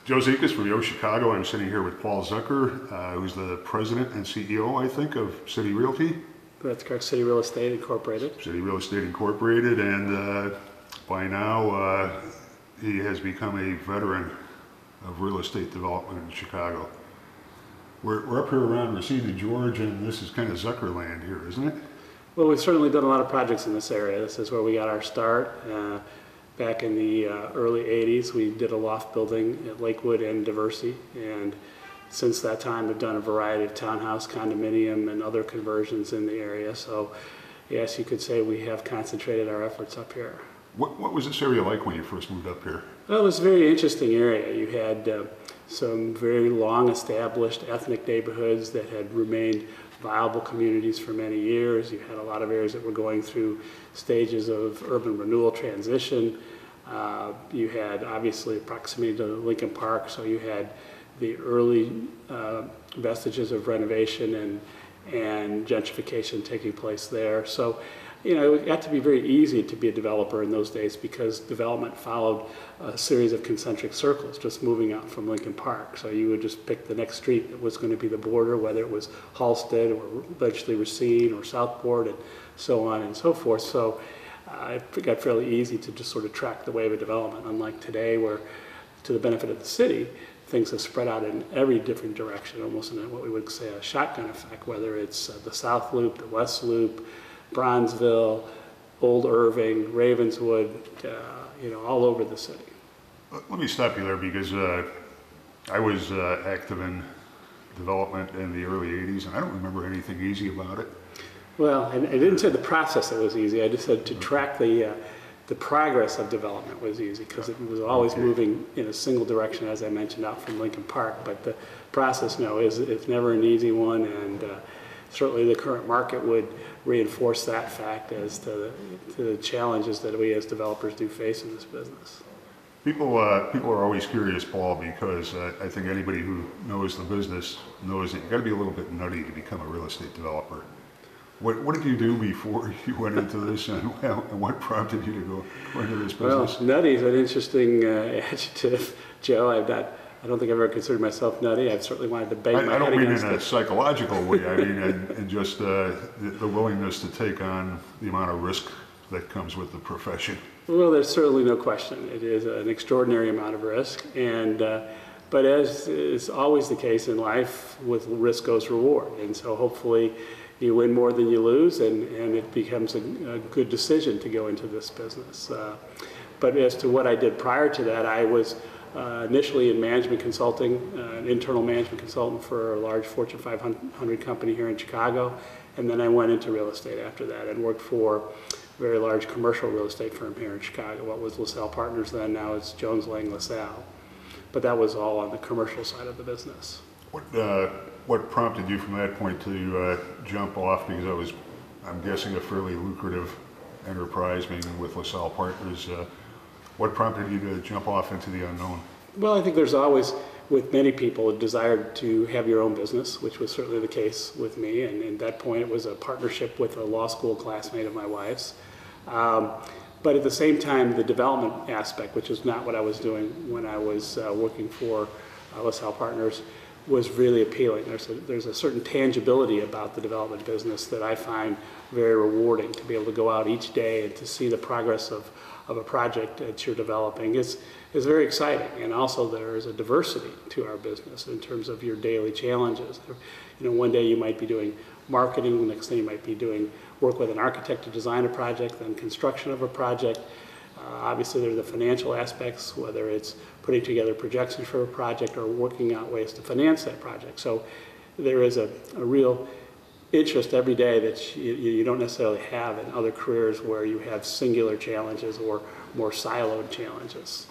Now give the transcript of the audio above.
Joe Zekas from YoChicago. I'm sitting here with Paul Zucker, who's the president and CEO, I think, of City Realty. That's correct, City Real Estate Incorporated. City Real Estate Incorporated, and by now he has become a veteran of real estate development in Chicago. We're up here around Racine and George, and this is kind of Zucker land here, isn't it? Well, we've certainly done a lot of projects in this area. This is where we got our start. Back in the early 80s, we did a loft building at Lakewood and Diversey, and since that time we've done a variety of townhouse, condominium, and other conversions in the area. So yes, you could say we have concentrated our efforts up here. What was this area like when you first moved up here? Well, it was a very interesting area. You had some very long established ethnic neighborhoods that had remained viable communities for many years. You had a lot of areas that were going through stages of urban renewal transition. You had obviously proximity to Lincoln Park, so you had the early vestiges of renovation and gentrification taking place there. So, you know, it got to be very easy to be a developer in those days because development followed a series of concentric circles, just moving out from Lincoln Park. So you would just pick the next street that was going to be the border, whether it was Halsted or eventually Racine or Southport and so on and so forth. So it got fairly easy to just sort of track the wave of development, unlike today where, to the benefit of the city, things have spread out in every different direction, almost in what we would say a shotgun effect, whether it's the South Loop, the West Loop, Bronzeville, Old Irving, Ravenswood, you know, all over the city. Let me stop you there because I was active in development in the early 80s, and I don't remember anything easy about it. Well, I didn't say the process that was easy. I just said to track the progress of development was easy because it was always moving in a single direction, as I mentioned, out from Lincoln Park. But the process, no, it's never an easy one, and certainly the current market would reinforce that fact as to the challenges that we as developers do face in this business. People are always curious, Paul, because I think anybody who knows the business knows that you got to be a little bit nutty to become a real estate developer. What did you do before you went into this, and what prompted you to go into this business? Well, nutty is an interesting adjective, Joe. I don't think I've ever considered myself nutty. I've certainly wanted to bang my head against it. I don't mean in a psychological way. I mean in just the willingness to take on the amount of risk that comes with the profession. Well, there's certainly no question. It is an extraordinary amount of risk, and but as is always the case in life, with risk goes reward, and so hopefully you win more than you lose, and it becomes a good decision to go into this business. But as to what I did prior to that, I was initially in management consulting, an internal management consultant for a large Fortune 500 company here in Chicago, and then I went into real estate after that and worked for a very large commercial real estate firm here in Chicago. What was LaSalle Partners then, now it's Jones Lang LaSalle. But that was all on the commercial side of the business. What prompted you from that point to jump off, because I'm guessing, a fairly lucrative enterprise, maybe with LaSalle Partners. What prompted you to jump off into the unknown? Well, I think there's always, with many people, a desire to have your own business, which was certainly the case with me. And at that point, it was a partnership with a law school classmate of my wife's. But at the same time, the development aspect, which is not what I was doing when I was working for LaSalle Partners, was really appealing. There's a certain tangibility about the development business that I find very rewarding, to be able to go out each day and to see the progress of a project that you're developing is very exciting. And also there is a diversity to our business in terms of your daily challenges. You know, one day you might be doing marketing, the next day you might be doing work with an architect to design a project, then construction of a project. Obviously there are the financial aspects, whether it's putting together projections for a project or working out ways to finance that project. So there is a real interest every day that you don't necessarily have in other careers where you have singular challenges or more siloed challenges.